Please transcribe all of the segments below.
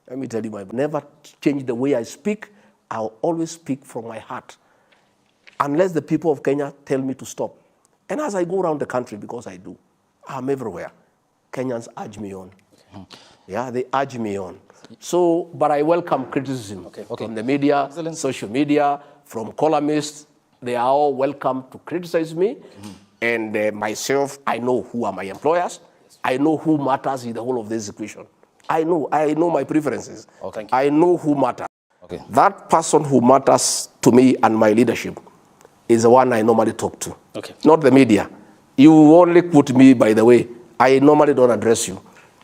Let me tell you, I've never changed the way I speak. I'll always speak from my heart. Unless the people of Kenya tell me to stop. And as I go around the country, because I do, I'm everywhere. Kenyans urge me on. Yeah, they urge me on. So, but I welcome criticism from the media, social media, from columnists. They are all welcome to criticize me. And myself, I know who are my employers. I know who matters in the whole of this equation. I know my preferences. I know who matters. That person who matters to me and my leadership is the one I normally talk to. Not the media. You only quote me, by the way. I normally don't address you.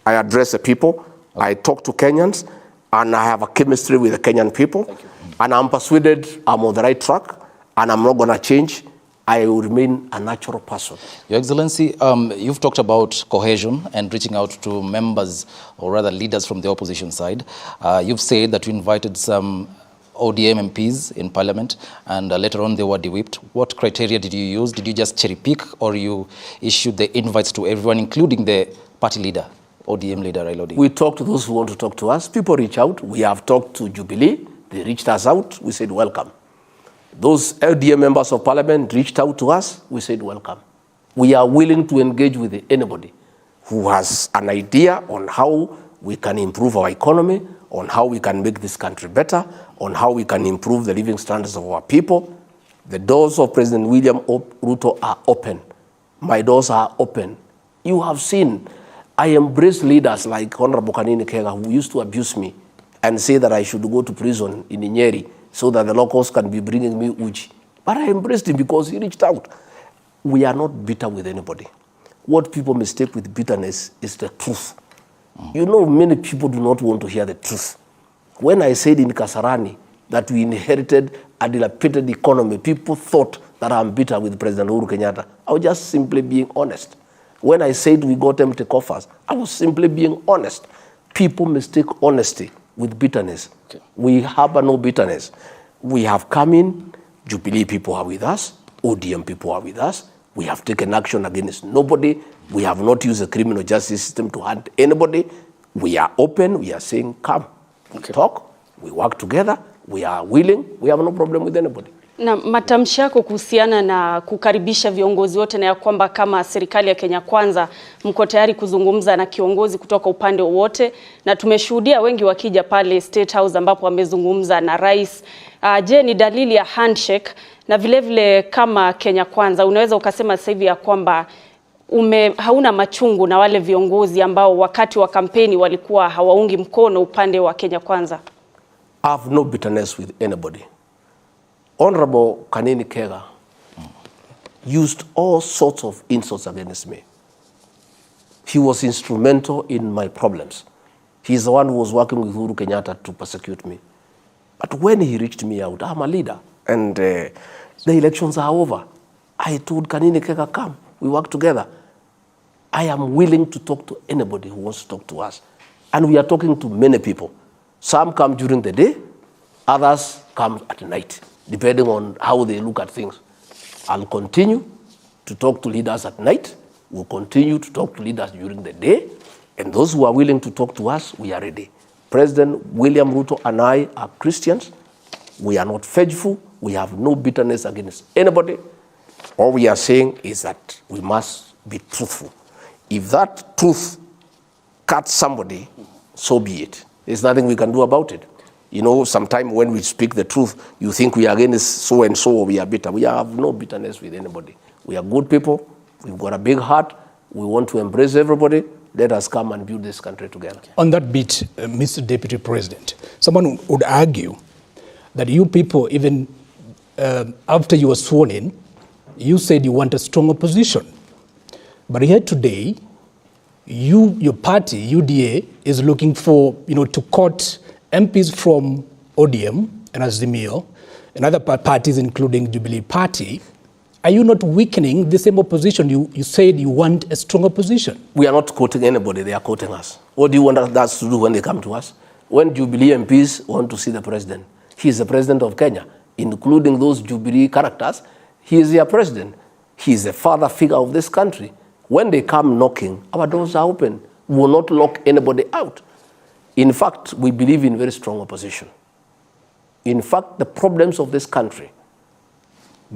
I address the people. I talk to Kenyans, and I have a chemistry with the Kenyan people. And I'm persuaded I'm on the right track, and I'm not going to change. I will remain a natural person. Your Excellency, you've talked about cohesion and reaching out to members, or rather leaders from the opposition side. You've said that you invited some ODM MPs in Parliament, and later on they were de-whipped. What criteria did you use? Did you just cherry pick, or you issued the invites to everyone, including the party leader, ODM leader Raila Odinga? We talk to those who want to talk to us. People reach out. We have talked to Jubilee. They reached us out. We said welcome. Those LDA members of Parliament reached out to us. We said welcome. We are willing to engage with anybody who has an idea on how we can improve our economy, on how we can make this country better, on how we can improve the living standards of our people. The doors of President William Ruto are open. My doors are open. You have seen, I embrace leaders like Honorable Kanini Kega, who used to abuse me and say that I should go to prison in Nyeri so that the locals can be bringing me uji. But I embraced him because he reached out. We are not bitter with anybody. What people mistake with bitterness is the truth. You know, many people do not want to hear the truth. When I said in Kasarani that we inherited a dilapidated economy, people thought that I'm bitter with President Uhuru Kenyatta. I was just simply being honest. When I said we got empty coffers, I was simply being honest. People mistake honesty with bitterness. We harbor no bitterness. We have come in, Jubilee people are with us, ODM people are with us. We have taken action against nobody. We have not used the criminal justice system to hunt anybody. We are open. We are saying, come, we talk, we work together. We are willing. We have no problem with anybody. Na matamshi yako kuhusiana na kukaribisha viongozi wote na ya kwamba kama serikali ya Kenya Kwanza mko tayari kuzungumza na kiongozi kutoka upande wote, na tumeshuhudia wengi wakija pale State House ambapo wamezungumza na rais. Je, ni dalili ya handshake? Na vile vile kama Kenya Kwanza unaweza ukasema sasa hivi ya kwamba hauna machungu na wale viongozi ambao wakati wa kampeni walikuwa hawaungi mkono upande wa Kenya Kwanza? I have no bitterness with anybody. Honorable Kanini Kega used all sorts of insults against me. He was instrumental in my problems. He's the one who was working with Uhuru Kenyatta to persecute me. But when he reached me out, I'm a leader, and the elections are over. I told Kanini Kega, come, we work together. I am willing to talk to anybody who wants to talk to us. And we are talking to many people. Some come during the day, others come at night, depending on how they look at things. I'll continue to talk to leaders at night. We'll continue to talk to leaders during the day. And those who are willing to talk to us, we are ready. President William Ruto and I are Christians. We are not faithful. We have no bitterness against anybody. All we are saying is that we must be truthful. If that truth cuts somebody, so be it. There's nothing we can do about it. You know, sometimes when we speak the truth, you think we are against so-and-so or we are bitter. We have no bitterness with anybody. We are good people. We've got a big heart. We want to embrace everybody. Let us come and build this country together. On that bit, Mr. Deputy President, someone would argue that you people, even after you were sworn in, you said you want a strong opposition. But here today, your party, UDA, is looking for, to court MPs from ODM and Azimio and other parties, including Jubilee Party. Are you not weakening the same opposition? You said you want a strong opposition. We are not quoting anybody, they are quoting us. What do you want us to do when they come to us? When Jubilee MPs want to see the president, he is the president of Kenya, including those Jubilee characters, he is their president. He is the father figure of this country. When they come knocking, our doors are open. We will not lock anybody out. In fact, we believe in very strong opposition. In fact, the problems of this country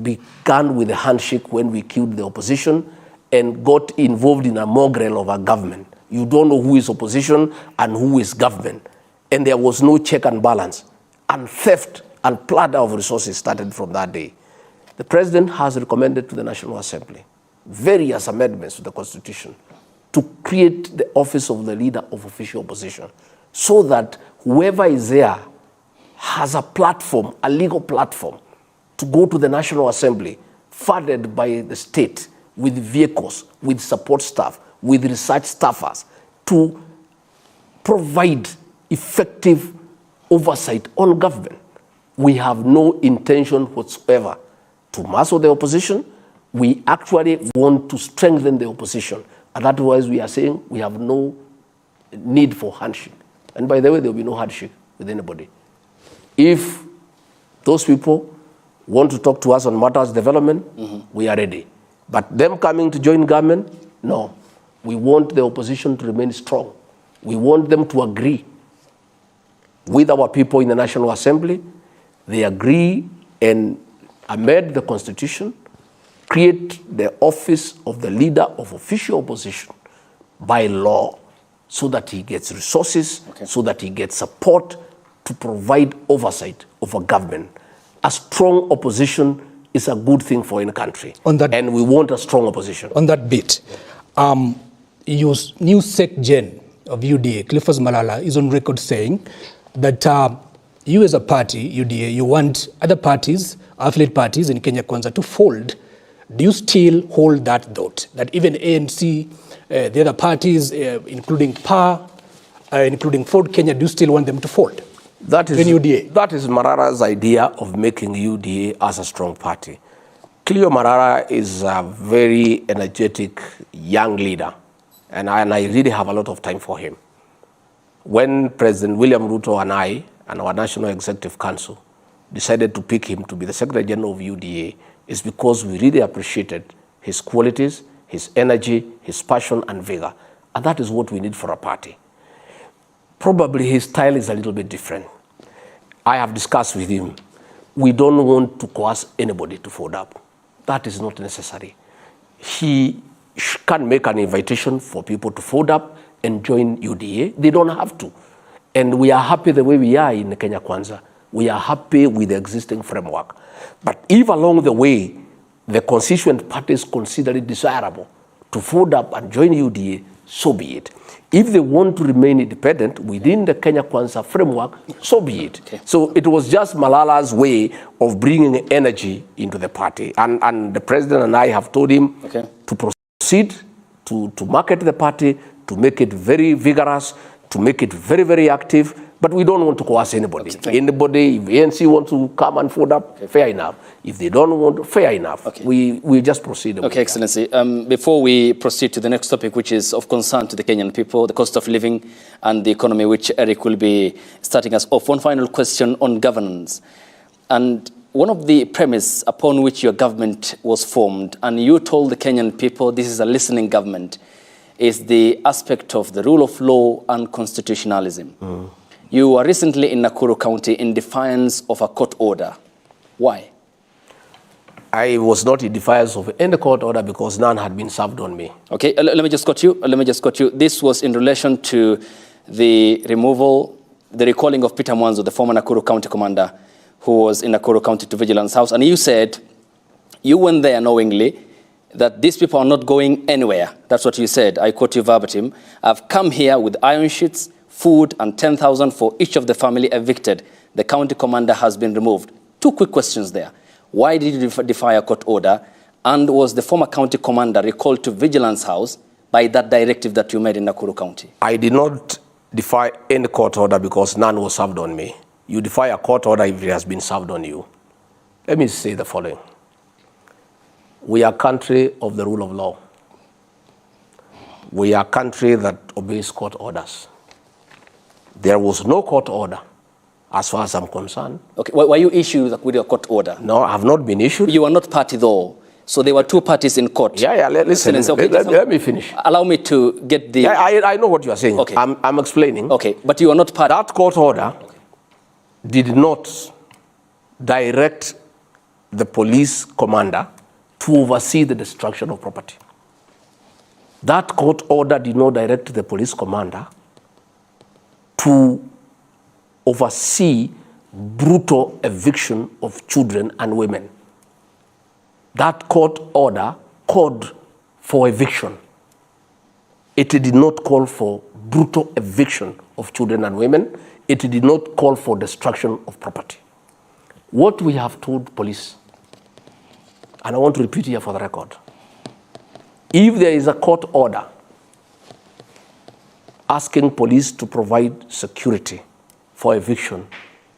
began with a handshake when we killed the opposition and got involved in a mongrel of our government. You don't know who is opposition and who is government. And there was no check and balance. And theft and plunder of resources started from that day. The president has recommended to the National Assembly various amendments to the Constitution to create the office of the leader of official opposition so that whoever is there has a platform, a legal platform, to go to the National Assembly funded by the state with vehicles, with support staff, with research staffers to provide effective oversight on government. We have no intention whatsoever to muscle the opposition. We actually want to strengthen the opposition. And that's why we are saying we have no need for handshake. And by the way, there will be no handshake with anybody. If those people want to talk to us on matters development, we are ready. But them coming to join government, no. We want the opposition to remain strong. We want them to agree with our people in the National Assembly. They agree and amend the Constitution, create the office of the leader of official opposition by law so that he gets resources, so that he gets support to provide oversight of a government. A strong opposition is a good thing for any country. And we want a strong opposition. On that bit, your new SecGen of UDA, Clifford Malala, is on record saying that you as a party, UDA, you want other parties, affiliate parties in Kenya Kwanza to fold. Do you still hold that thought, that even ANC, the other parties, including PA, including Ford Kenya, do you still want them to fold? That is Malala's idea of making UDA as a strong party. Cleo Malala is a very energetic young leader, and I really have a lot of time for him. When President William Ruto and I and our National Executive Council decided to pick him to be the Secretary General of UDA, is because we really appreciated his qualities, his energy, his passion and vigor. And that is what we need for a party. Probably his style is a little bit different. I have discussed with him. We don't want to coerce anybody to fold up. That is not necessary. He can make an invitation for people to fold up and join UDA. They don't have to. And we are happy the way we are in Kenya Kwanza. We are happy with the existing framework. But if along the way, the constituent parties consider it desirable to fold up and join UDA, so be it. If they want to remain independent within the Kenya Kwanza framework, so be it. Okay. So it was just Malala's way of bringing energy into the party. And the president and I have told him to proceed, to market the party, to make it very vigorous, to make it very, very active. But we don't want to coerce anybody. Anybody, if ANC wants to come and fold up, fair enough. If they don't want, fair enough. We just proceed. Okay, Excellency. Before we proceed to the next topic, which is of concern to the Kenyan people, the cost of living and the economy, which Eric will be starting us off. One final question on governance. And one of the premise upon which your government was formed, and you told the Kenyan people this is a listening government, is the aspect of the rule of law and constitutionalism. You were recently in Nakuru County in defiance of a court order. Why? I was not in defiance of any court order because none had been served on me. Okay, let me just cut you. This was in relation to the recalling of Peter Mwanzo, the former Nakuru County commander, who was in Nakuru County to Vigilance House. And you said you went there knowingly that these people are not going anywhere. That's what you said. I quote you verbatim. I've come here with iron sheets, food, and 10,000 for each of the family evicted. The county commander has been removed. Two quick questions there. Why did you defy a court order? And was the former county commander recalled to Vigilance House by that directive that you made in Nakuru County? I did not defy any court order because none was served on me. You defy a court order if it has been served on you. Let me say the following. We are a country of the rule of law. We are a country that obeys court orders. There was no court order, as far as I'm concerned. Okay, were you issued with a court order? No, I have not been issued. You are not party though. So there were two parties in court. Listen, let me finish. Allow me to get the... I know what you are saying. Okay. I'm explaining. Okay, but you are not part... That court order did not direct the police commander to oversee the destruction of property. That court order did not direct the police commander to oversee brutal eviction of children and women. That court order called for eviction. It did not call for brutal eviction of children and women. It did not call for destruction of property. What we have told police, and I want to repeat here for the record, if there is a court order asking police to provide security for eviction,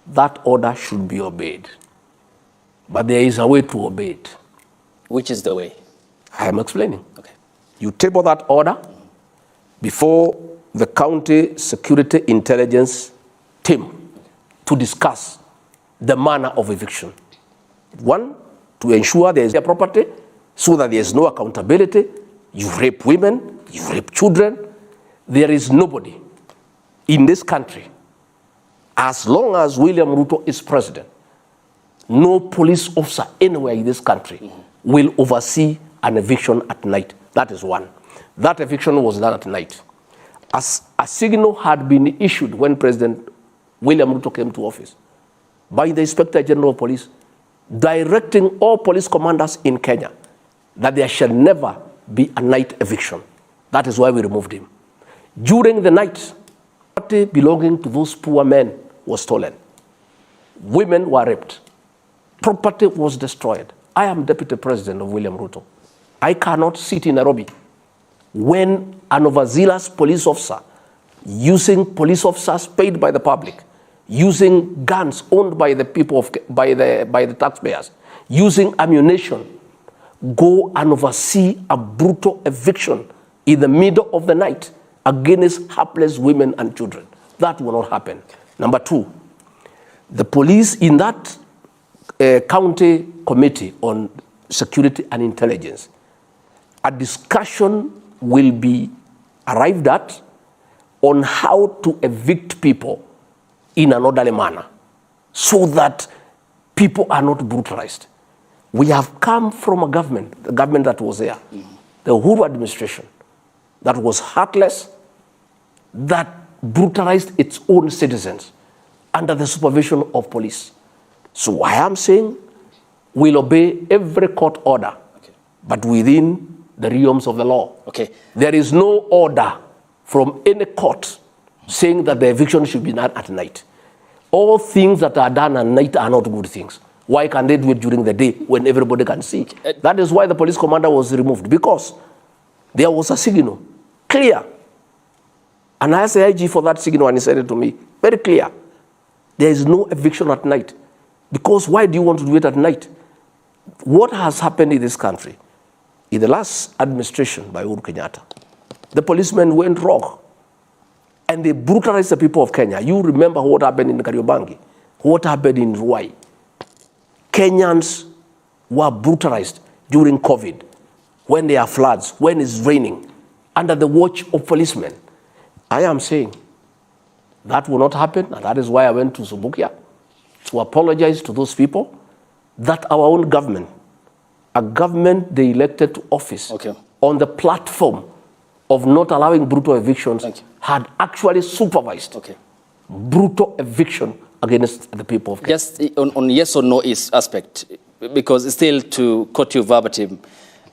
that order should be obeyed. But there is a way to obey it. Which is the way? I am explaining. Okay. You table that order before the county security intelligence team to discuss the manner of eviction. One, to ensure there is a property so that there is no accountability. You rape women, you rape children. There is nobody in this country, as long as William Ruto is president, no police officer anywhere in this country will oversee an eviction at night. That is one. That eviction was done at night. As a signal had been issued when President William Ruto came to office by the Inspector General of Police, directing all police commanders in Kenya that there shall never be a night eviction. That is why we removed him. During the night, property belonging to those poor men was stolen. Women were raped. Property was destroyed. I am Deputy President of William Ruto. I cannot sit in Nairobi when an overzealous police officer, using police officers paid by the public, using guns owned by the people by the taxpayers, using ammunition, go and oversee a brutal eviction in the middle of the night against helpless women and children. That will not happen. Number two, the police in that county committee on security and intelligence, a discussion will be arrived at on how to evict people in an orderly manner so that people are not brutalized. We have come from a government, the government that was there, the Uhuru administration, that was heartless, that brutalized its own citizens under the supervision of police. So I am saying we'll obey every court order, but within the realms of the law. Okay. There is no order from any court saying that the eviction should be done at night. All things that are done at night are not good things. Why can't they do it during the day when everybody can see? That is why the police commander was removed, because there was a signal, clear. And I asked the IG for that signal and he said it to me, very clear. There is no eviction at night. Because why do you want to do it at night? What has happened in this country? In the last administration by Uhuru Kenyatta, the policemen went rogue and they brutalized the people of Kenya. You remember what happened in Kariobangi, what happened in Ruai. Kenyans were brutalized during COVID, when there are floods, when it's raining, under the watch of policemen. I am saying that will not happen, and that is why I went to Subukia to apologize to those people that our own government, a government they elected to office on the platform of not allowing brutal evictions, had actually supervised brutal eviction against the people of Kenya. Just on yes or no aspect, because still to quote you verbatim,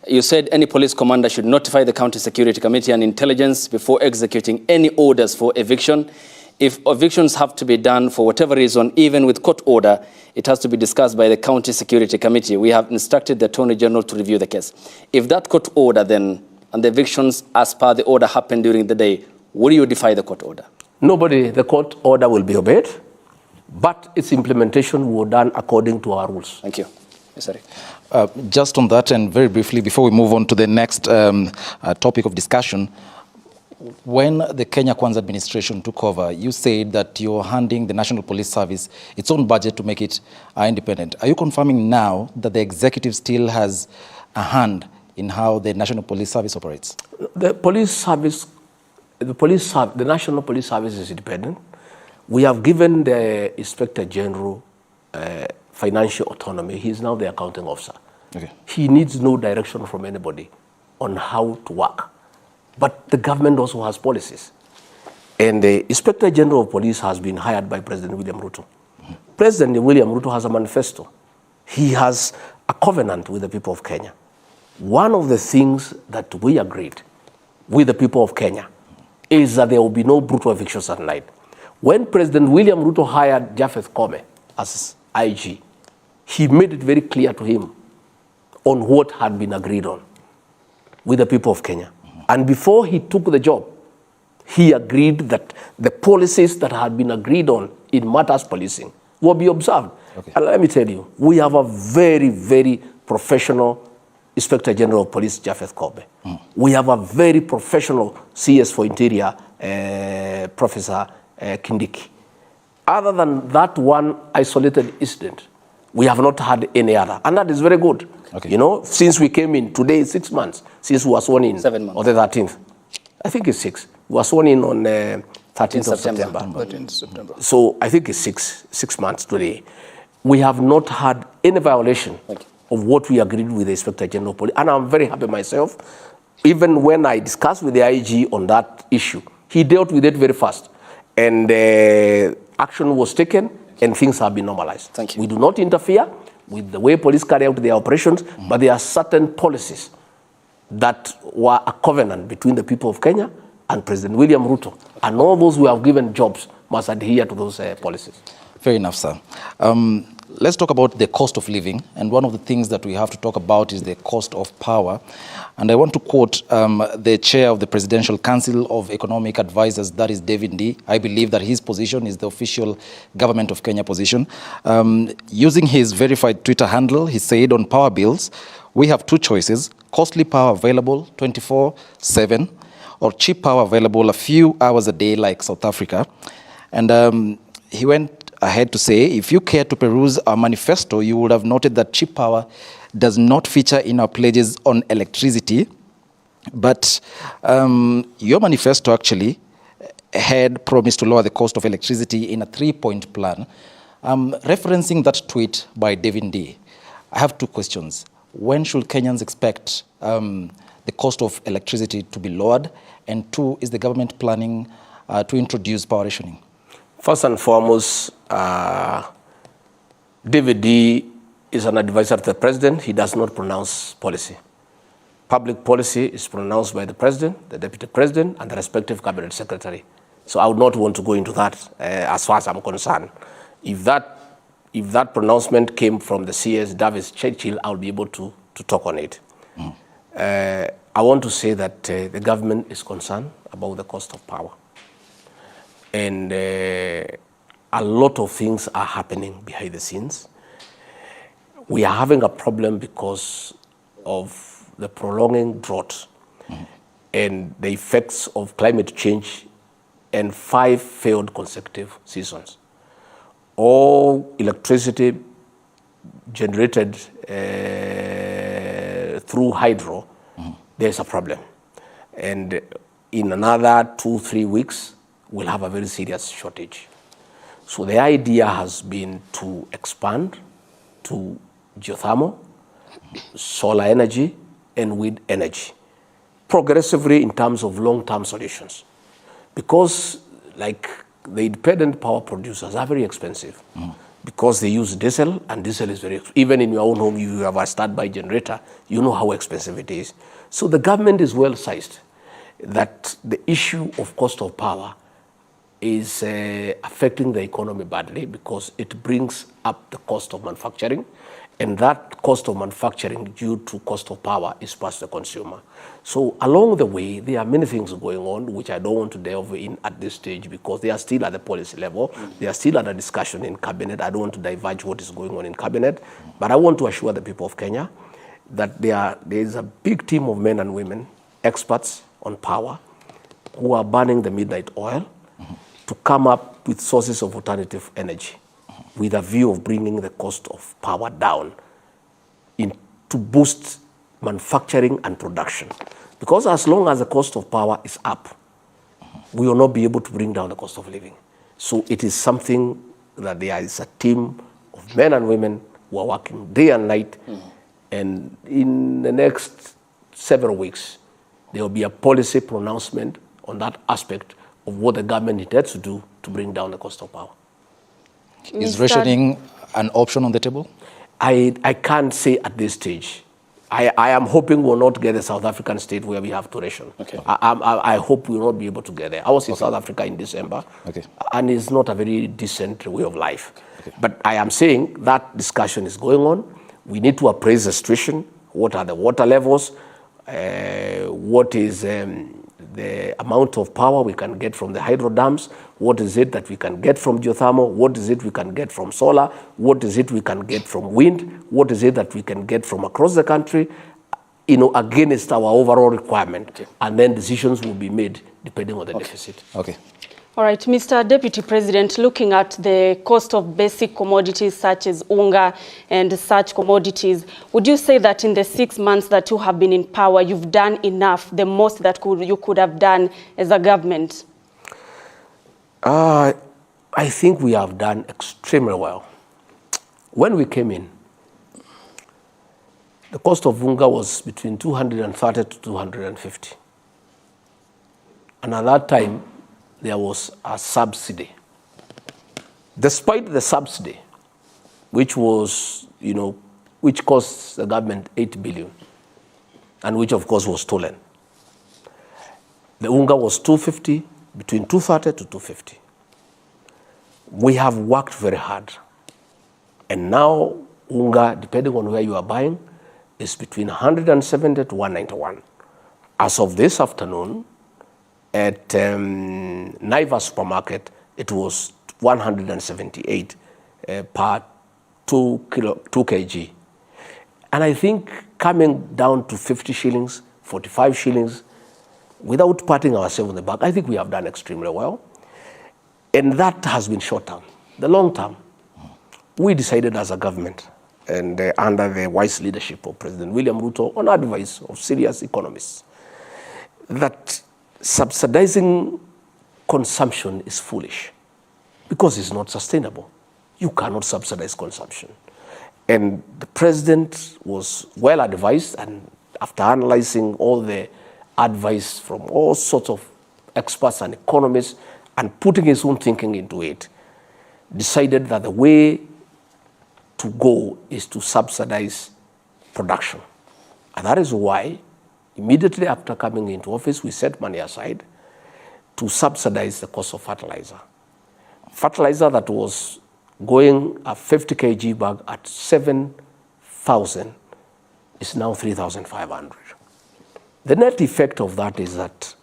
you said any police commander should notify the County Security Committee and Intelligence before executing any orders for eviction. If evictions have to be done for whatever reason, even with court order, it has to be discussed by the County Security Committee. We have instructed the Attorney General to review the case. If that court order then, and the evictions as per the order happened during the day, will you defy the court order? Nobody, the court order will be obeyed, but its implementation will be done according to our rules. Thank you. Yes, sorry. Just on that, and very briefly, before we move on to the next topic of discussion, when the Kenya Kwanza administration took over, you said that you're handing the National Police Service its own budget to make it independent. Are you confirming now that the executive still has a hand in how the National Police Service operates? The police service, the National Police Service is independent. We have given the Inspector General financial autonomy. He is now the accounting officer. Okay. He needs no direction from anybody on how to work. But the government also has policies. And the Inspector General of Police has been hired by President William Ruto. President William Ruto has a manifesto. He has a covenant with the people of Kenya. One of the things that we agreed with the people of Kenya is that there will be no brutal evictions at night. When President William Ruto hired Japheth Koome as IG, he made it very clear to him on what had been agreed on with the people of Kenya. And before he took the job, he agreed that the policies that had been agreed on in matters policing will be observed. Okay. And let me tell you, we have a very, very professional Inspector General of Police, Japheth Koome. We have a very professional CS for Interior, Professor Kindiki. Other than that one isolated incident, we have not had any other. And that is very good. Okay. You know, since we came in, today is 6 months, since we were sworn in. 7 months. On the 13th. I think it's 6. We were sworn in on 13th of September. 13th September. So I think it's 6 months today. We have not had any violation of what we agreed with the Inspector General of Police. And I'm very happy myself. Even when I discussed with the IG on that issue, he dealt with it very fast. And action was taken and things have been normalized. Thank you. We do not interfere with the way police carry out their operations, but there are certain policies that were a covenant between the people of Kenya and President William Ruto. And all those who have given jobs must adhere to those policies. Fair enough, sir. Let's talk about the cost of living. And one of the things that we have to talk about is the cost of power. And I want to quote the chair of the Presidential Council of Economic Advisors, that is David D. I believe that his position is the official government of Kenya position. Using his verified Twitter handle, he said on power bills, we have two choices: costly power available 24/7 or cheap power available a few hours a day like South Africa. And he went ahead to say, if you care to peruse our manifesto, you would have noted that cheap power does not feature in our pledges on electricity. But your manifesto actually had promised to lower the cost of electricity in a 3-point plan. Referencing that tweet by David D, I have two questions. When should Kenyans expect the cost of electricity to be lowered? And two, is the government planning to introduce power rationing? First and foremost, David D is an advisor to the president. He does not pronounce policy. Public policy is pronounced by the president, the deputy president, and the respective cabinet secretary. So I would not want to go into that as far as I'm concerned. If that pronouncement came from the CS Davis Churchill, I'll be able to talk on it. I want to say that the government is concerned about the cost of power. And a lot of things are happening behind the scenes. We are having a problem because of the prolonging drought and the effects of climate change and 5 failed consecutive seasons. All electricity generated through hydro, there's a problem. And in another 2-3 weeks, we'll have a very serious shortage. So the idea has been to expand to geothermal, solar energy, and wind energy, progressively in terms of long-term solutions. Because like the independent power producers are very expensive because they use diesel, and diesel is very, even in your own home, you have a standby generator, you know how expensive it is. So the government is well sized that the issue of cost of power is affecting the economy badly because it brings up the cost of manufacturing, and that cost of manufacturing due to cost of power is passed to the consumer. So along the way, there are many things going on which I don't want to delve in at this stage because they are still at the policy level. They are still at a discussion in cabinet. I don't want to diverge what is going on in cabinet, but I want to assure the people of Kenya that there is a big team of men and women, experts on power, who are burning the midnight oil to come up with sources of alternative energy with a view of bringing the cost of power down to boost manufacturing and production. Because as long as the cost of power is up, we will not be able to bring down the cost of living. So it is something that there is a team of men and women who are working day and night. And in the next several weeks, there will be a policy pronouncement on that aspect of what the government intends to do to bring down the cost of power. Is rationing an option on the table? I can't say at this stage. I am hoping we'll not get a South African state where we have to ration. Okay. I hope we'll not be able to get there. I was in South Africa in December, and it's not a very decent way of life. But I am saying that discussion is going on. We need to appraise the situation. What are the water levels? What is the amount of power we can get from the hydro dams? What is it that we can get from geothermal? What is it we can get from solar? What is it we can get from wind? What is it that we can get from across the country, against our overall requirement? Okay. And then decisions will be made depending on the deficit. Okay. All right, Mr. Deputy President, looking at the cost of basic commodities such as unga and such commodities, would you say that in the 6 months that you have been in power, you've done enough, the most that you could have done as a government? I think we have done extremely well. When we came in, the cost of unga was between 230 to 250. And at that time, there was a subsidy. Despite the subsidy, which was, which cost the government 8 billion, and which of course was stolen, the unga was 250, between 230 to 250. We have worked very hard. And now unga, depending on where you are buying, is between 170 to 191. As of this afternoon, at Naivas supermarket, it was 178 per 2 kg. And I think coming down to 50 shillings, 45 shillings, without patting ourselves on the back, I think we have done extremely well. And that has been short term. The long term, we decided as a government, and under the wise leadership of President William Ruto, on advice of serious economists, that subsidizing consumption is foolish because it's not sustainable. You cannot subsidize consumption. And the president was well advised, and after analyzing all the advice from all sorts of experts and economists and putting his own thinking into it, decided that the way to go is to subsidize production. And that is why immediately after coming into office, we set money aside to subsidize the cost of fertilizer. Fertilizer that was going a 50 kg bag at 7,000 is now 3,500. The net effect of that is that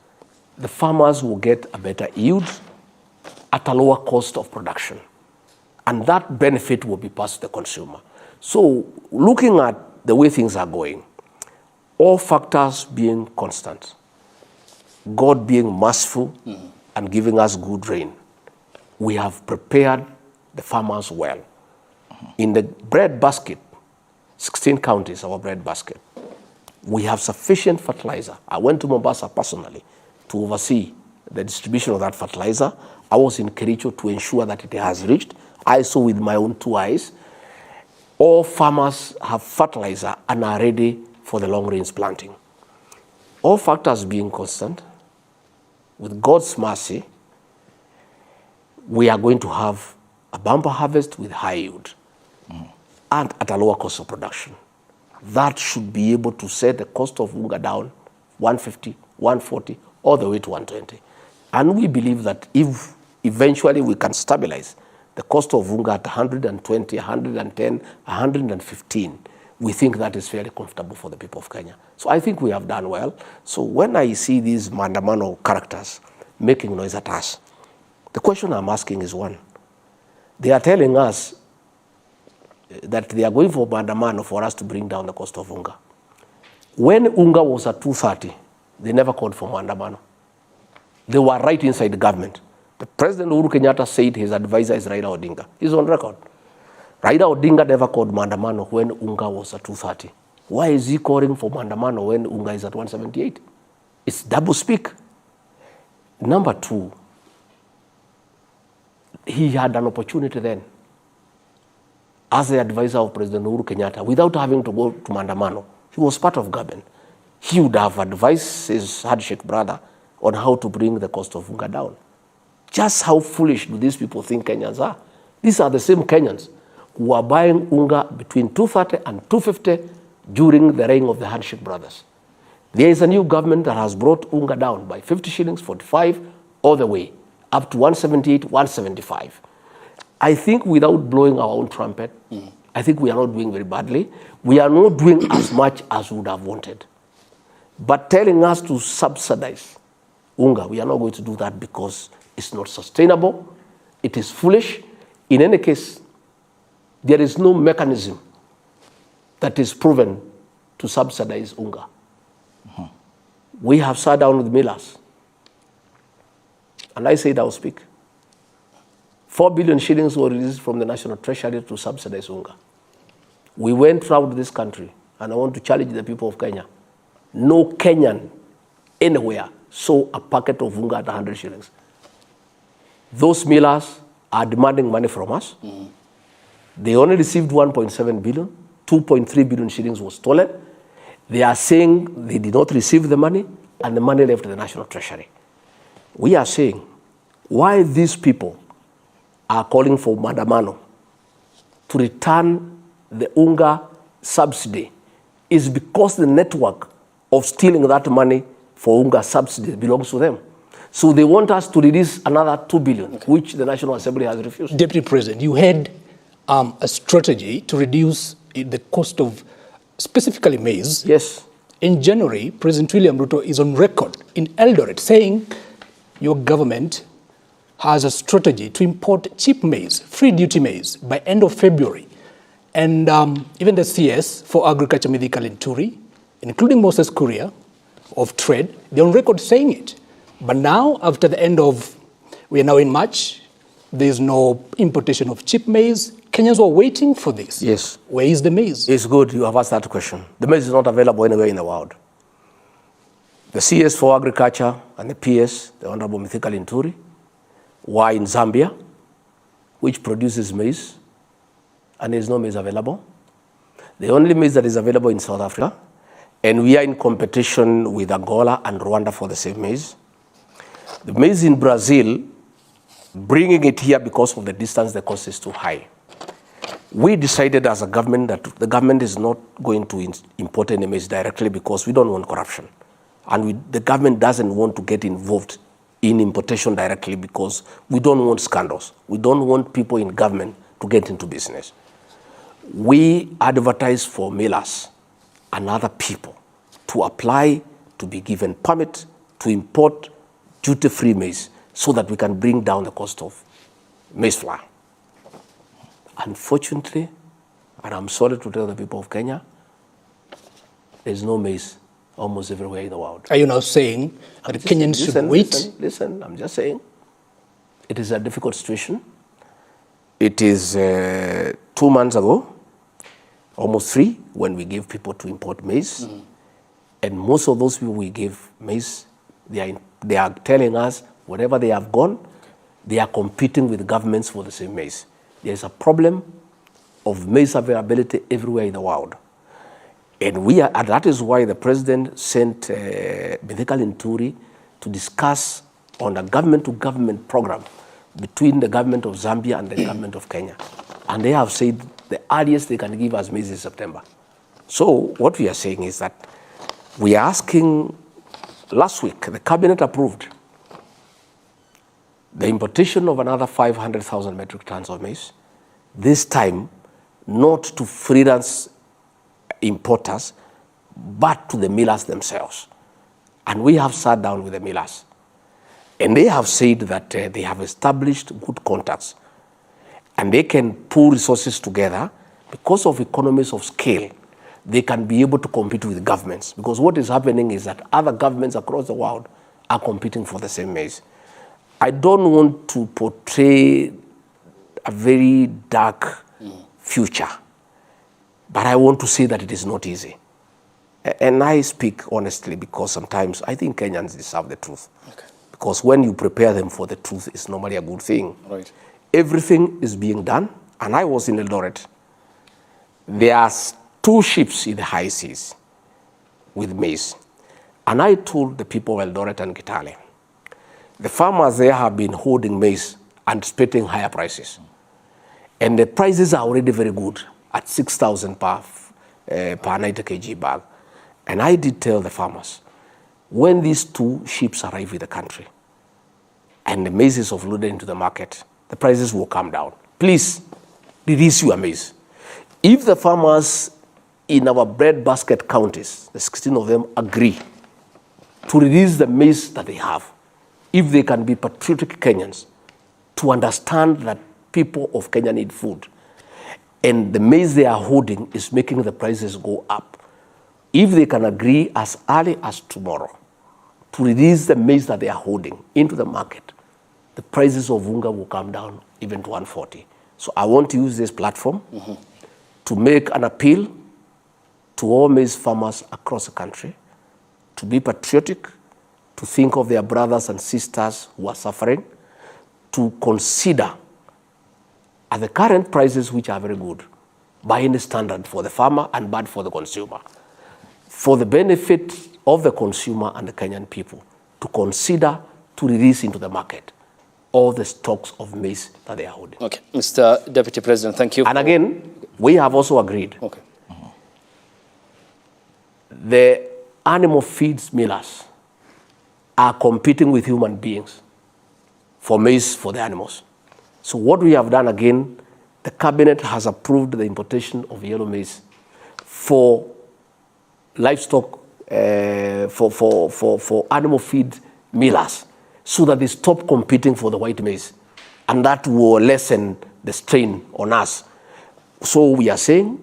the farmers will get a better yield at a lower cost of production. And that benefit will be passed to the consumer. So looking at the way things are going, all factors being constant, God being merciful and giving us good rain, we have prepared the farmers well. In the bread basket, 16 counties, our bread basket, we have sufficient fertilizer. I went to Mombasa personally to oversee the distribution of that fertilizer. I was in Kericho to ensure that it has reached. I saw with my own 2 eyes. All farmers have fertilizer and are ready for the long-range planting. All factors being constant, with God's mercy, we are going to have a bumper harvest with high yield and at a lower cost of production. That should be able to set the cost of unga down 150, 140, all the way to 120. And we believe that if eventually we can stabilize the cost of unga at 120, 110, 115, we think that is fairly comfortable for the people of Kenya. So I think we have done well. So when I see these maandamano characters making noise at us, the question I'm asking is one. They are telling us that they are going for maandamano for us to bring down the cost of unga. When unga was at 230, they never called for maandamano. They were right inside the government. The President Uhuru Kenyatta said his advisor is Raila Odinga. He's on record. Raila Odinga never called maandamano when unga was at 230. Why is he calling for maandamano when unga is at 178? It's double speak. Number two, he had an opportunity then as the advisor of President Uhuru Kenyatta without having to go to maandamano. He was part of government. He would have advised his handshake brother on how to bring the cost of unga down. Just how foolish do these people think Kenyans are? These are the same Kenyans who are buying unga between 230 and 250 during the reign of the handshake brothers. There is a new government that has brought unga down by 50 shillings, 45, all the way, up to 178, 175. I think without blowing our own trumpet, I think we are not doing very badly. We are not doing as much as we would have wanted. But telling us to subsidize unga, we are not going to do that because it's not sustainable. It is foolish. In any case, there is no mechanism that is proven to subsidize unga. We have sat down with millers. And I said I'll speak. 4 billion shillings were released from the National Treasury to subsidize unga. We went throughout this country, and I want to challenge the people of Kenya. No Kenyan anywhere saw a packet of unga at 100 shillings. Those millers are demanding money from us. They only received 1.7 billion. 2.3 billion shillings was stolen. They are saying they did not receive the money, and the money left the National Treasury. We are saying why these people are calling for maandamano to return the unga subsidy is because the network of stealing that money for unga subsidy belongs to them. So they want us to release another 2 billion, which the National Assembly has refused. Deputy President, you had a strategy to reduce the cost of specifically maize. Yes. In January, President William Ruto is on record in Eldoret saying your government has a strategy to import cheap maize, free duty maize, by end of February. And even the CS for Agriculture, Medical and Turi, including Moses Kuria of Trade, they're on record saying it. But now, after the end of, we are now in March, there's no importation of cheap maize. Kenyans were waiting for this. Yes. Where is the maize? It's good you have asked that question. The maize is not available anywhere in the world. The CS for Agriculture and the PS, the Honorable Mithika Linturi, were in Zambia, which produces maize, and there is no maize available. The only maize that is available in South Africa, and we are in competition with Angola and Rwanda for the same maize. The maize in Brazil, bringing it here because of the distance, the cost is too high. We decided as a government that the government is not going to import any maize directly because we don't want corruption. And the government doesn't want to get involved in importation directly because we don't want scandals. We don't want people in government to get into business. We advertise for millers and other people to apply to be given permit to import duty-free maize so that we can bring down the cost of maize flour. Unfortunately, and I'm sorry to tell the people of Kenya, there's no maize almost everywhere in the world. Are you now saying that Kenyans should wait? Listen, I'm just saying it is a difficult situation. It is 2 months ago, almost 3, when we gave people to import maize. And most of those people we gave maize, they are telling us wherever they have gone, they are competing with governments for the same maize. There is a problem of maize availability everywhere in the world. And that is why the president sent Mithika Linturi to discuss on a government-to-government program between the government of Zambia and the government of Kenya. And they have said the earliest they can give us maize is September. So what we are saying is that we are asking, last week, the cabinet approved the importation of another 500,000 metric tons of maize, this time not to freelance importers, but to the millers themselves. And we have sat down with the millers. And they have said that they have established good contacts and they can pool resources together because of economies of scale. They can be able to compete with governments, because what is happening is that other governments across the world are competing for the same maize. I don't want to portray a very dark future, but I want to say that it is not easy. And I speak honestly because sometimes I think Kenyans deserve the truth. Okay. Because when you prepare them for the truth, it's normally a good thing. Right. Everything is being done, and I was in Eldoret. There are 2 ships in the high seas with maize. And I told the people of Eldoret and Kitale, the farmers there have been holding maize and expecting higher prices. And the prices are already very good at 6,000 per 90 kg bag. And I did tell the farmers, when these 2 ships arrive in the country and the maize is offloaded into the market, the prices will come down. Please, release your maize. If the farmers in our breadbasket counties, the 16 of them, agree to release the maize that they have, if they can be patriotic Kenyans, to understand that people of Kenya need food, and the maize they are holding is making the prices go up, if they can agree as early as tomorrow to release the maize that they are holding into the market, the prices of unga will come down even to 140. So I want to use this platform to make an appeal to all maize farmers across the country to be patriotic, to think of their brothers and sisters who are suffering, to consider at the current prices, which are very good, by any standard for the farmer and bad for the consumer, for the benefit of the consumer and the Kenyan people, to consider to release into the market all the stocks of maize that they are holding. Okay, Mr. Deputy President, thank you. And again, we have also agreed. Okay. The animal feeds millers are competing with human beings for maize for the animals. So what we have done again, the cabinet has approved the importation of yellow maize for livestock, for animal feed millers, so that they stop competing for the white maize, and that will lessen the strain on us. So we are saying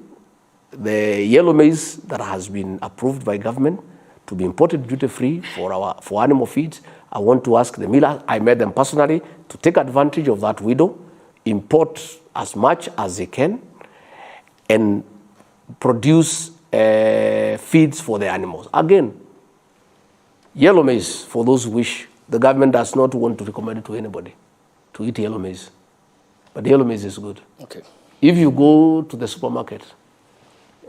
the yellow maize that has been approved by government to be imported duty-free for animal feeds, I want to ask the millers, I met them personally, to take advantage of that window, import as much as they can, and produce feeds for the animals. Again, yellow maize, for those who wish, the government does not want to recommend it to anybody to eat yellow maize. But yellow maize is good. Okay. If you go to the supermarket,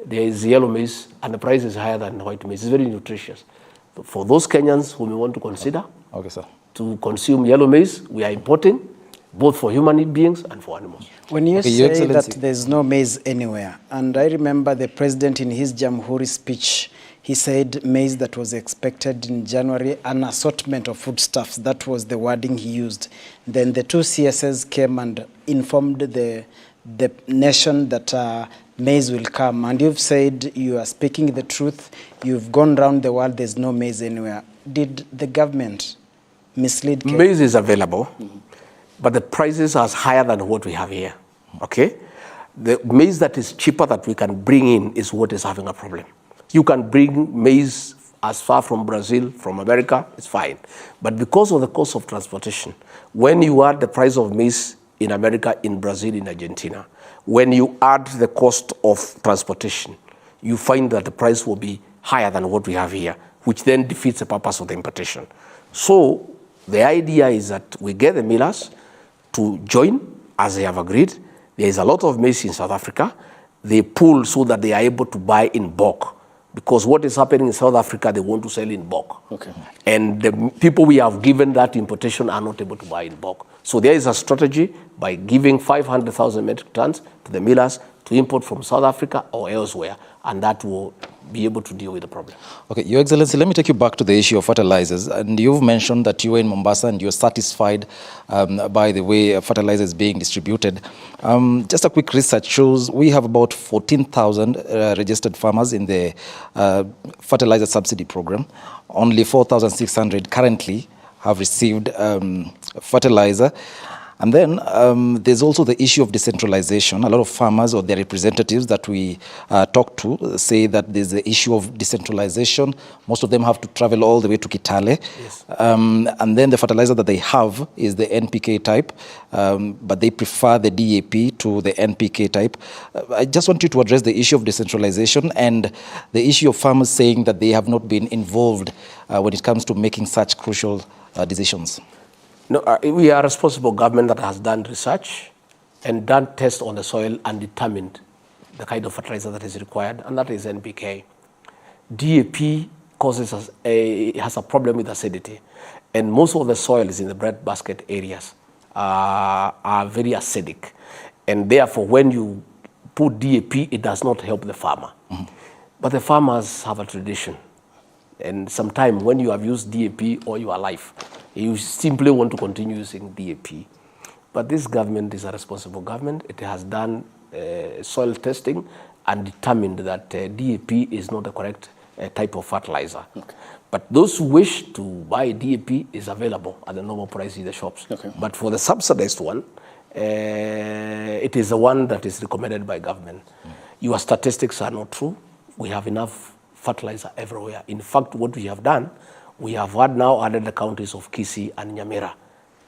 there is yellow maize and the price is higher than white maize. It's very nutritious. For those Kenyans who may want to consider to consume yellow maize, we are importing both for human beings and for animals. When you say that there's no maize anywhere, and I remember the president in his Jamhuri speech, he said maize that was expected in January, an assortment of foodstuffs. That was the wording he used. Then the 2 CSs came and informed the nation that maize will come. And you've said you are speaking the truth. You've gone around the world, there's no maize anywhere. Did the government mislead Kenya? Maize is available, but the prices are higher than what we have here. Okay? The maize that is cheaper that we can bring in is what is having a problem. You can bring maize as far from Brazil, from America, it's fine. But because of the cost of transportation, when you add the price of maize in America, in Brazil, in Argentina, when you add the cost of transportation, you find that the price will be higher than what we have here, which then defeats the purpose of the importation. So the idea is that we get the millers to join, as they have agreed. There is a lot of maize in South Africa. They pull so that they are able to buy in bulk. Because what is happening in South Africa, they want to sell in bulk. Okay. And the people we have given that importation are not able to buy in bulk. So there is a strategy by giving 500,000 metric tons to the millers to import from South Africa or elsewhere, and that will be able to deal with the problem. Okay, Your Excellency, let me take you back to the issue of fertilizers. And you've mentioned that you were in Mombasa and you're satisfied by the way fertilizer is being distributed. Just a quick research shows we have about 14,000 registered farmers in the fertilizer subsidy program. Only 4,600 currently have received fertilizer. And then there's also the issue of decentralization. A lot of farmers or their representatives that we talk to say that there's the issue of decentralization. Most of them have to travel all the way to Kitale. Yes. And then the fertilizer that they have is the NPK type, but they prefer the DAP to the NPK type. I just want you to address the issue of decentralization and the issue of farmers saying that they have not been involved when it comes to making such crucial decisions. No, we are a responsible government that has done research and done tests on the soil and determined the kind of fertilizer that is required, and that is NPK. DAP has a problem with acidity, and most of the soils in the breadbasket areas are very acidic, and therefore when you put DAP, it does not help the farmer. Mm-hmm. But the farmers have a tradition, and sometimes when you have used DAP all your life, you simply want to continue using DAP. But this government is a responsible government. It has done soil testing and determined that DAP is not the correct type of fertilizer. Okay. But those who wish to buy DAP is available at the normal price in the shops. Okay. But for the subsidized one, it is the one that is recommended by government. Your statistics are not true. We have enough fertilizer everywhere. In fact, what we have done, we have had now added the counties of Kisii and Nyamira.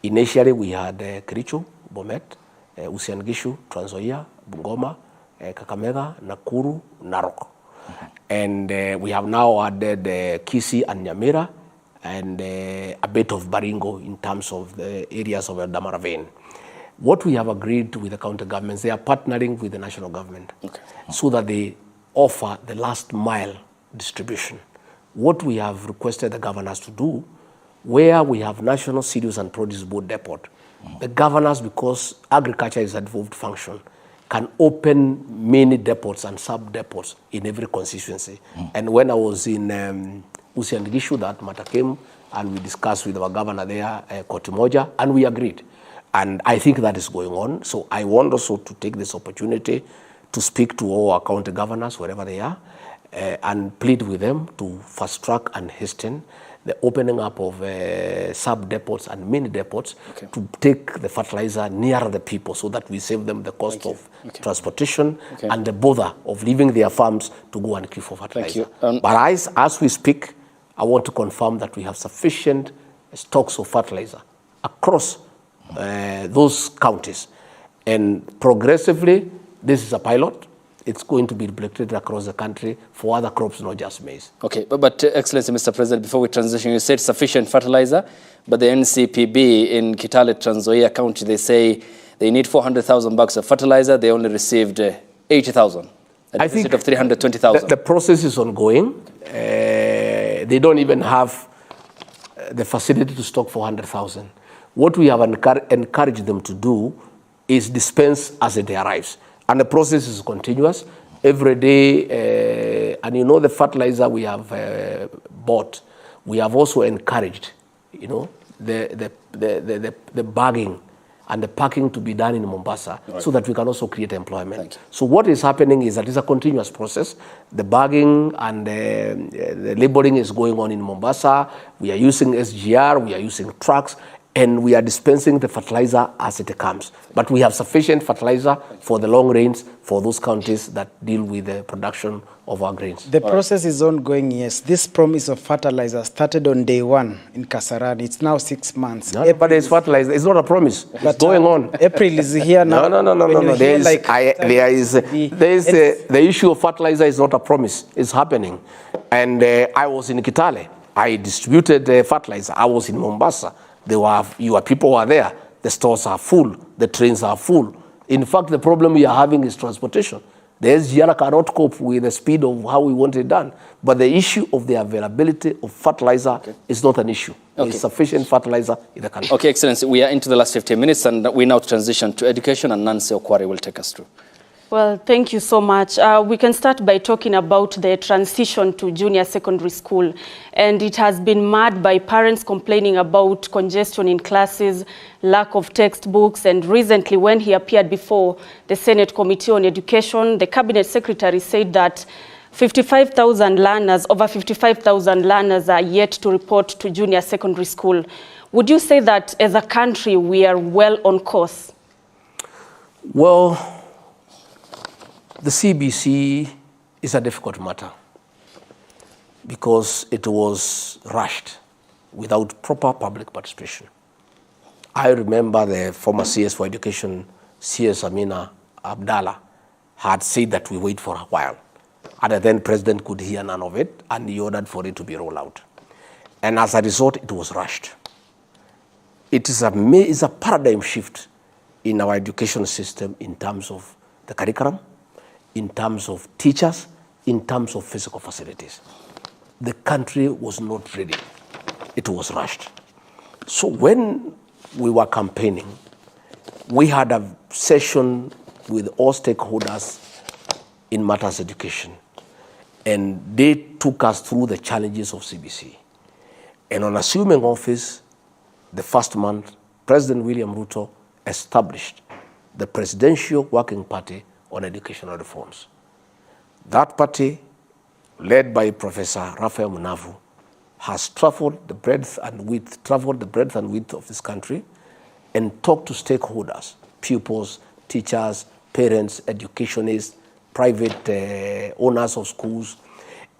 Initially, we had Kericho, Bomet, Uasin Gishu, Trans Nzoia, Bungoma, Kakamega, Nakuru, Narok. Mm-hmm. And we have now added Kisii and Nyamira and a bit of Baringo in terms of the areas of Eldamara Vein. What we have agreed with the county governments, they are partnering with the national government, okay, so that they offer the last mile distribution. What we have requested the governors to do, where we have National Cereals and Produce Board depot, the governors, because agriculture is a devolved function, can open many depots and sub-depots in every constituency. And when I was in Uasin Gishu, that matter came, and we discussed with our governor there, Kotimoja, and we agreed. And I think that is going on. So I want also to take this opportunity to speak to all our county governors, wherever they are, and plead with them to fast track and hasten the opening up of sub-depots and mini depots, okay, to take the fertilizer nearer the people so that we save them the cost of transportation, okay, and the bother of leaving their farms to go and queue for fertilizer. But as we speak, I want to confirm that we have sufficient stocks of fertilizer across those counties. And progressively, this is a pilot. It's going to be replicated across the country for other crops, not just maize. Okay, but Excellency, Mr. President, before we transition, you said sufficient fertilizer, but the NCPB in Kitale, Trans Nzoia County, they say they need 400,000 bags of fertilizer. They only received 80,000. A deficit of 320,000. The process is ongoing. They don't even have the facility to stock 400,000. What we have encouraged them to do is dispense as it arrives. And the process is continuous. Every day, and you know the fertilizer we have bought, we have also encouraged, you know, the bagging and the packing to be done in Mombasa, right, so that we can also create employment. So what is happening is that it's a continuous process. The bagging and the labeling is going on in Mombasa. We are using SGR, we are using trucks, and we are dispensing the fertilizer as it comes. But we have sufficient fertilizer for the long range for those counties that deal with the production of our grains. The process is ongoing, yes. This promise of fertilizer started on day one in Kasarani. It's now 6 months. No, but it's fertilizer. It's not a promise. It's going on. April is here now. No. There is the issue of fertilizer is not a promise. It's happening. And I was in Kitale. I distributed fertilizer. I was in Mombasa. Your people were there. The stores are full. The trains are full. In fact, the problem we are having is transportation. The SGR cannot cope with the speed of how we want it done. But the issue of the availability of fertilizer is not an issue. There is sufficient fertilizer in the country. Okay, Excellency, we are into the last 15 minutes, and we now transition to education, and Nancy Okwari will take us through. Well, thank you so much. We can start by talking about the transition to junior secondary school. And it has been marred by parents complaining about congestion in classes, lack of textbooks. And recently, when he appeared before the Senate Committee on Education, the Cabinet Secretary said that 55,000 learners, over 55,000 learners are yet to report to junior secondary school. Would you say that as a country we are well on course? Well, the CBC is a difficult matter because it was rushed without proper public participation. I remember the former CS for Education, CS Amina Abdallah, had said that we wait for a while. And the then president could hear none of it, and he ordered for it to be rolled out. And as a result, it was rushed. It is a paradigm shift in our education system in terms of the curriculum, in terms of teachers, in terms of physical facilities. The country was not ready. It was rushed. So when we were campaigning, we had a session with all stakeholders in matters education, and they took us through the challenges of CBC. And on assuming office, the first month, President William Ruto established the Presidential Working Party on Educational Reforms. That party, led by Professor Raphael Munavu, has traveled the breadth and width of this country and talked to stakeholders, pupils, teachers, parents, educationists, private owners of schools,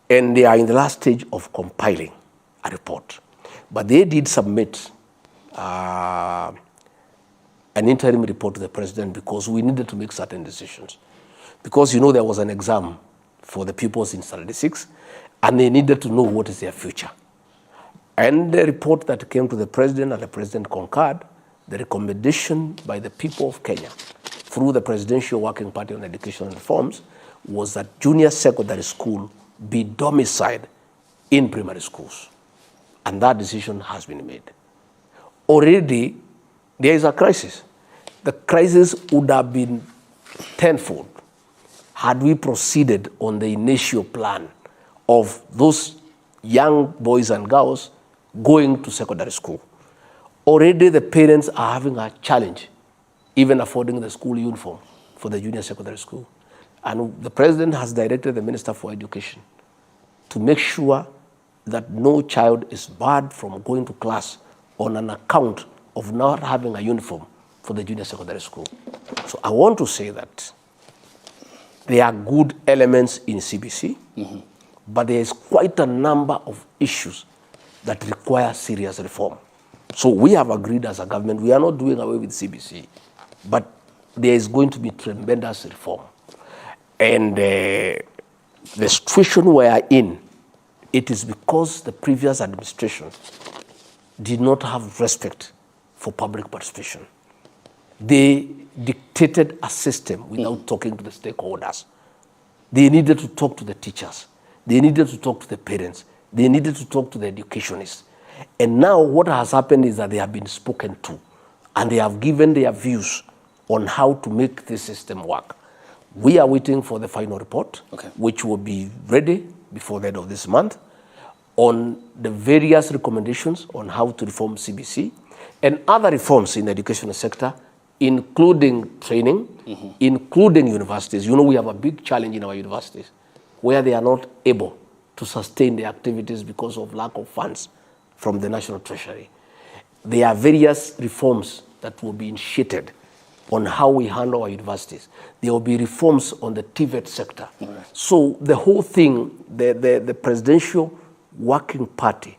and they are in the last stage of compiling a report. But they did submit an interim report to the president because we needed to make certain decisions. Because there was an exam for the pupils in Standard 6, and they needed to know what is their future. And the report that came to the president, and the president concurred, the recommendation by the people of Kenya through the Presidential Working Party on Educational Reforms was that junior secondary school be domiciled in primary schools. And that decision has been made. Already, there is a crisis. The crisis would have been tenfold had we proceeded on the initial plan of those young boys and girls going to secondary school. Already the parents are having a challenge, even affording the school uniform for the junior secondary school. And the president has directed the Minister for Education to make sure that no child is barred from going to class on an account of not having a uniform for the junior secondary school. So I want to say that there are good elements in CBC, but there is quite a number of issues that require serious reform. So we have agreed as a government, we are not doing away with CBC, but there is going to be tremendous reform. And the situation we are in, it is because the previous administration did not have respect for public participation. They dictated a system without talking to the stakeholders. They needed to talk to the teachers. They needed to talk to the parents. They needed to talk to the educationists. And now what has happened is that they have been spoken to, and they have given their views on how to make this system work. We are waiting for the final report, which will be ready before the end of this month, on the various recommendations on how to reform CBC and other reforms in the educational sector, including training, including universities. We have a big challenge in our universities where they are not able to sustain their activities because of lack of funds from the National Treasury. There are various reforms that will be initiated on how we handle our universities. There will be reforms on the TVET sector. So the whole thing, the Presidential Working Party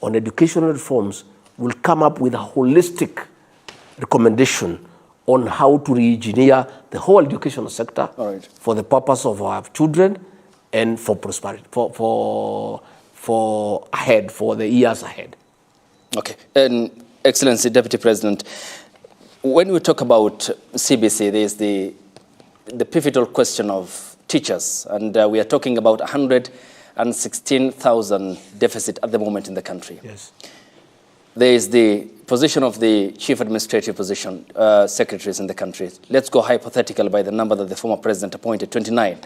on educational reforms will come up with a holistic recommendation on how to re-engineer the whole educational sector for the purpose of our children and for prosperity, for the years ahead. Okay. And Excellency Deputy President, when we talk about CBC, there's the pivotal question of teachers, and we are talking about 116,000 deficit at the moment in the country. Yes. There is the position of the chief administrative position secretaries in the country. Let's go hypothetical by the number that the former president appointed, 29.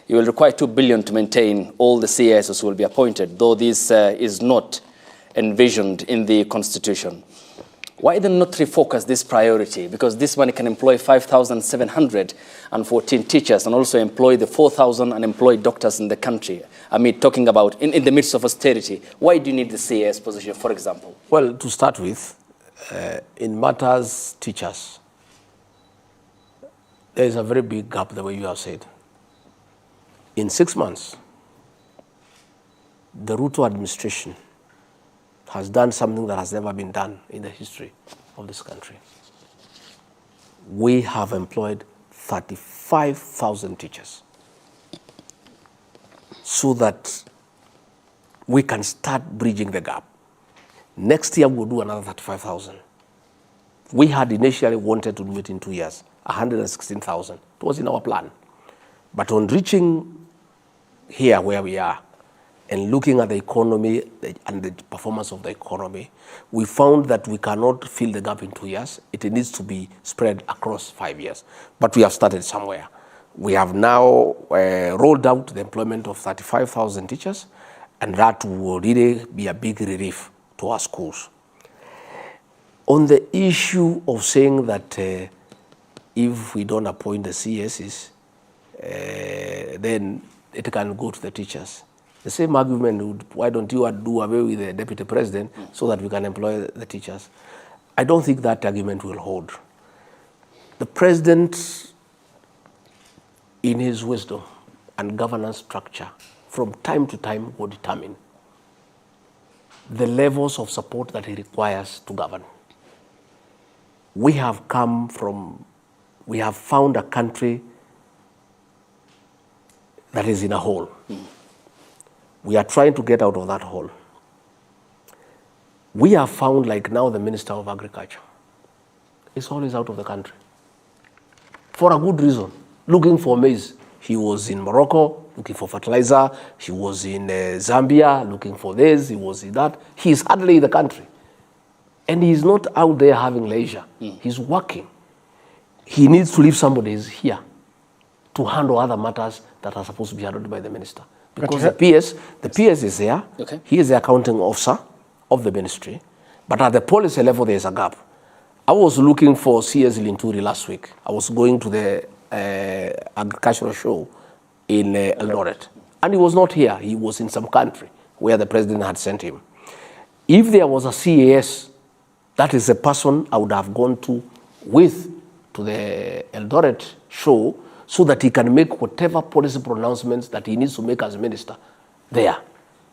You will require 2 billion to maintain all the CISs who will be appointed, though this is not envisioned in the constitution. Why then not refocus this priority? Because this money can employ 5,714 teachers and also employ the 4,000 unemployed doctors in the country. I mean, talking about in the midst of austerity. Why do you need the CAS position, for example? Well, to start with, in matters teachers, there is a very big gap, the way you have said. In 6 months, the Ruto administration has done something that has never been done in the history of this country. We have employed 35,000 teachers so that we can start bridging the gap. Next year, we'll do another 35,000. We had initially wanted to do it in 2 years, 116,000. It was in our plan. But on reaching here where we are, and looking at the economy and the performance of the economy, we found that we cannot fill the gap in 2 years. It needs to be spread across 5 years. But we have started somewhere. We have now rolled out the employment of 35,000 teachers, and that will really be a big relief to our schools. On the issue of saying that if we don't appoint the CSs, then it can go to the teachers. The same argument would, why don't you do away with the deputy president so that we can employ the teachers? I don't think that argument will hold. The president, in his wisdom and governance structure, from time to time will determine the levels of support that he requires to govern. We have found a country that is in a hole. We are trying to get out of that hole. We have found, like now, the Minister of Agriculture is always out of the country for a good reason, looking for maize. He was in Morocco looking for fertilizer. He was in Zambia looking for this. He was in that. He is hardly in the country. And he's not out there having leisure. He's working. He needs to leave somebody here to handle other matters that are supposed to be handled by the minister. Because the PS is there. Okay. He is the accounting officer of the ministry. But at the policy level, there is a gap. I was looking for CS Linturi last week. I was going to the agricultural show in Eldoret. And he was not here. He was in some country where the president had sent him. If there was a CAS, that is the person I would have gone to the Eldoret show, so that he can make whatever policy pronouncements that he needs to make as minister there.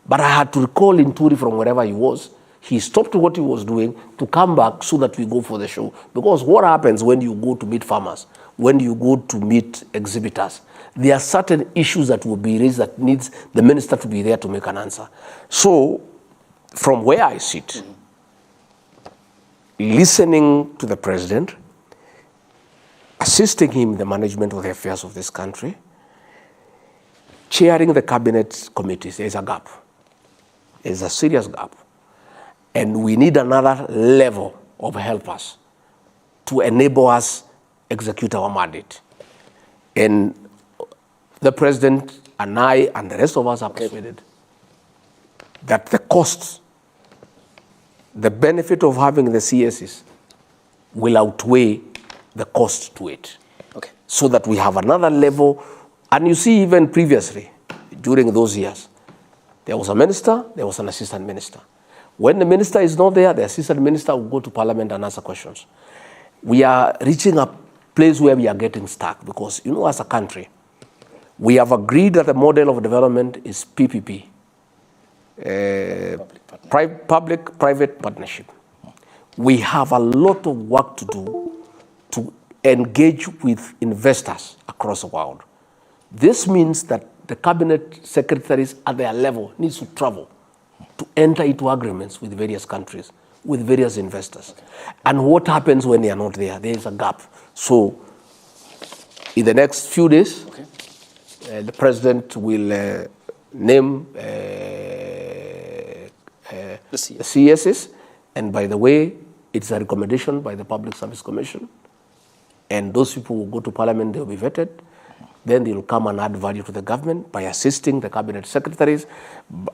But I had to recall Inturi from wherever he was. He stopped what he was doing to come back so that we go for the show. Because what happens when you go to meet farmers, when you go to meet exhibitors, there are certain issues that will be raised that needs the minister to be there to make an answer. So, from where I sit, listening to the president, assisting him in the management of the affairs of this country, chairing the cabinet committees, there is a gap. There is a serious gap. And we need another level of helpers to enable us execute our mandate. And the president and I and the rest of us are persuaded that the costs, the benefit of having the CSs will outweigh the cost to it. Okay. So that we have another level. And you see, even previously, during those years, there was a minister, there was an assistant minister. When the minister is not there, the assistant minister will go to parliament and answer questions. We are reaching a place where we are getting stuck because, you know, as a country, we have agreed that the model of development is PPP, public-private partnership. We have a lot of work to do to engage with investors across the world. This means that the cabinet secretaries at their level needs to travel to enter into agreements with various countries, with various investors. And what happens when they are not there? There is a gap. So in the next few days, the president will name the CSs. And by the way, it's a recommendation by the Public Service Commission. And those people will go to parliament, they will be vetted. then they'll come and add value to the government by assisting the cabinet secretaries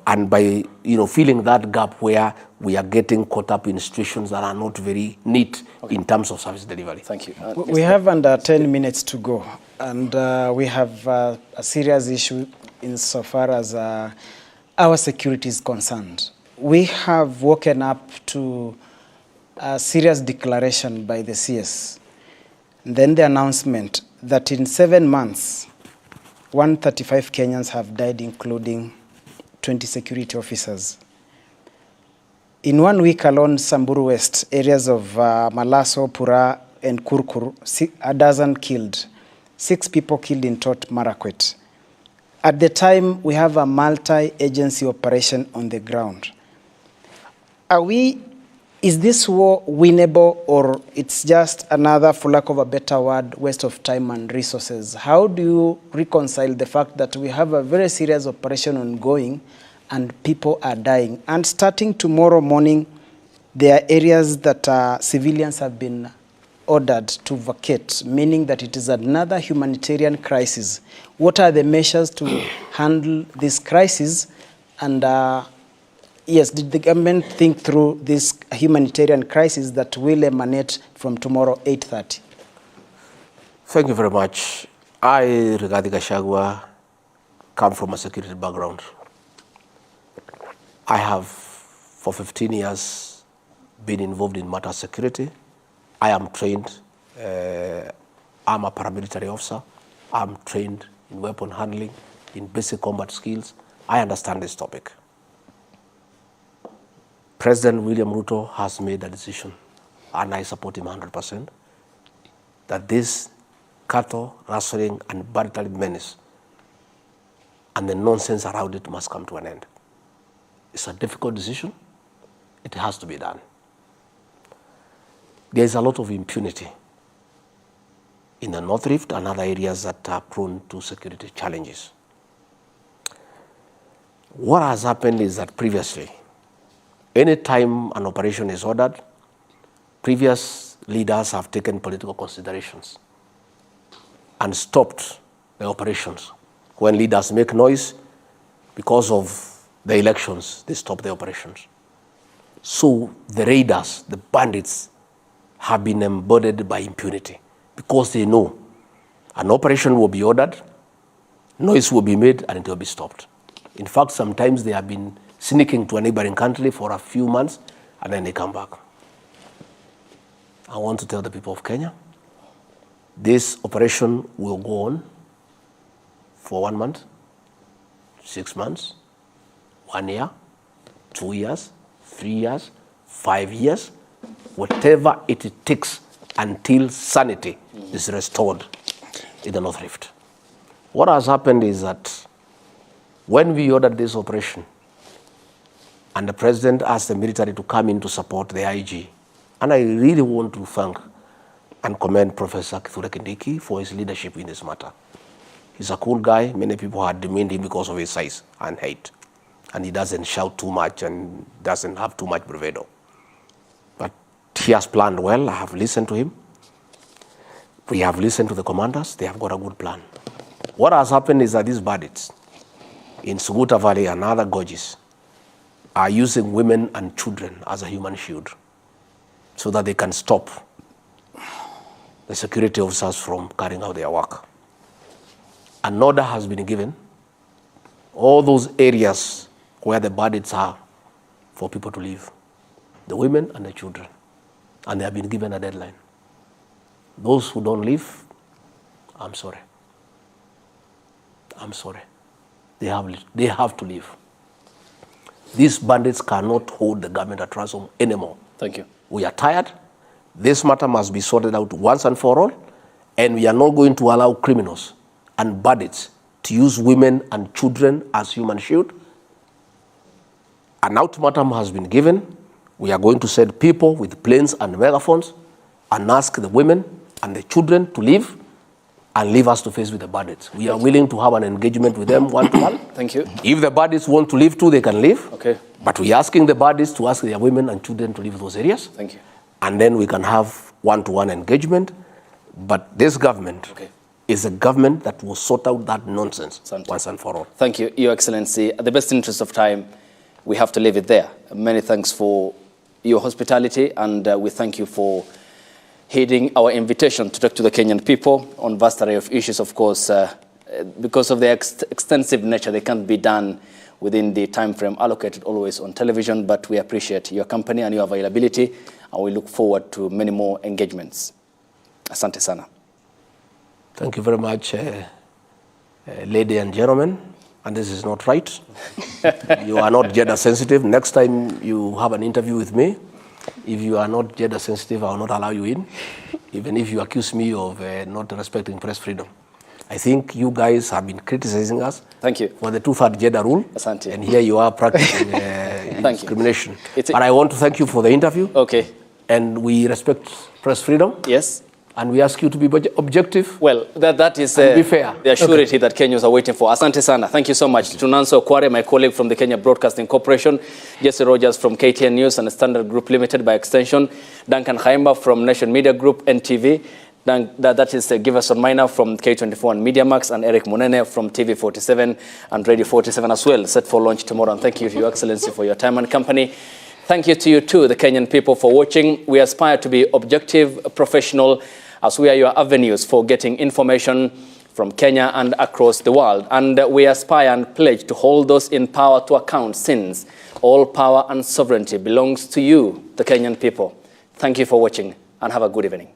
and by filling that gap where we are getting caught up in situations that are not very neat in terms of service delivery. Thank you. We have under 10 minutes to go, and we have a serious issue insofar as our security is concerned. We have woken up to a serious declaration by the CS, and then the announcement that in 7 months, 135 Kenyans have died, including 20 security officers. In 1 week alone, Samburu West, areas of Malaso, Pura, and Kurkur, a dozen killed. 6 people killed in Tot Marakwet. At the time, we have a multi-agency operation on the ground. Is this war winnable, or it's just another, for lack of a better word, waste of time and resources? How do you reconcile the fact that we have a very serious operation ongoing and people are dying? And starting tomorrow morning, there are areas that civilians have been ordered to vacate, meaning that it is another humanitarian crisis. What are the measures to handle this crisis? And yes, did the government think through this humanitarian crisis that will emanate from tomorrow 8:30? Thank you very much. I, Rigathi Gachagua, come from a security background. I have, for 15 years, been involved in matter security. I am trained. I'm a paramilitary officer. I'm trained in weapon handling, in basic combat skills. I understand this topic. President William Ruto has made a decision, and I support him 100%, that this cattle rustling and banditry menace and the nonsense around it must come to an end. It's a difficult decision. It has to be done. There is a lot of impunity in the North Rift and other areas that are prone to security challenges. What has happened is that previously, any time an operation is ordered, previous leaders have taken political considerations and stopped the operations. When leaders make noise because of the elections, they stop the operations. So the raiders, the bandits, have been embodied by impunity because they know an operation will be ordered, noise will be made, and it will be stopped. In fact, sometimes they have been sneaking to a neighboring country for a few months, and then they come back. I want to tell the people of Kenya, this operation will go on for 1 month, 6 months, 1 year, 2 years, 3 years, 5 years, whatever it takes until sanity is restored in the North Rift. What has happened is that when we ordered this operation, and the president asked the military to come in to support the IG, and I really want to thank and commend Professor Kithure Kindiki for his leadership in this matter. He's a cool guy. Many people had demeaned him because of his size and height, and he doesn't shout too much and doesn't have too much bravado. But he has planned well. I have listened to him. We have listened to the commanders. They have got a good plan. What has happened is that these bandits in Suguta Valley and other gorges are using women and children as a human shield so that they can stop the security officers from carrying out their work. An order has been given, all those areas where the bandits are, for people to leave, the women and the children, and they have been given a deadline. Those who don't leave, I'm sorry. I'm sorry. They have to leave. These bandits cannot hold the government at ransom anymore. Thank you. We are tired. This matter must be sorted out once and for all, and we are not going to allow criminals and bandits to use women and children as human shield. An ultimatum has been given. We are going to send people with planes and megaphones and ask the women and the children to leave and leave us to face with the bandits. We are willing to have an engagement with them one-to-one. Thank you. If the bandits want to leave too, they can leave. Okay. But we are asking the bandits to ask their women and children to leave those areas. Thank you. And then we can have one-to-one engagement. But this government is a government that will sort out that nonsense once and for all. Thank you, Your Excellency. At the best interest of time, we have to leave it there. Many thanks for your hospitality, and we thank you for heeding our invitation to talk to the Kenyan people on vast array of issues. Of course, because of their extensive nature, they can't be done within the time frame allocated always on television, but we appreciate your company and your availability, and we look forward to many more engagements. Asante sana. Thank you very much, ladies and gentlemen. And this is not right. You are not gender sensitive. Next time you have an interview with me, if you are not gender sensitive, I will not allow you in, even if you accuse me of not respecting press freedom. I think you guys have been criticizing us. Thank you. For the two-third gender rule. Asante. And here you are practicing discrimination. But I want to thank you for the interview. Okay. And we respect press freedom. Yes. And we ask you to be objective. Well, that is be fair. The surety that Kenyans are waiting for. Asante sana. Thank you so much. Tunanso Kware, my colleague from the Kenya Broadcasting Corporation, Jesse Rogers from KTN News and Standard Group Limited by extension, Duncan Khaimba from Nation Media Group, NTV, that is Giverson Minor from K24 and MediaMax, and Eric Munene from TV47 and Radio 47 as well, set for launch tomorrow. And thank you to Your Excellency for your time and company. Thank you to you too, the Kenyan people, for watching. We aspire to be objective, professional, as we are your avenues for getting information from Kenya and across the world. And we aspire and pledge to hold those in power to account, since all power and sovereignty belongs to you, the Kenyan people. Thank you for watching, and have a good evening.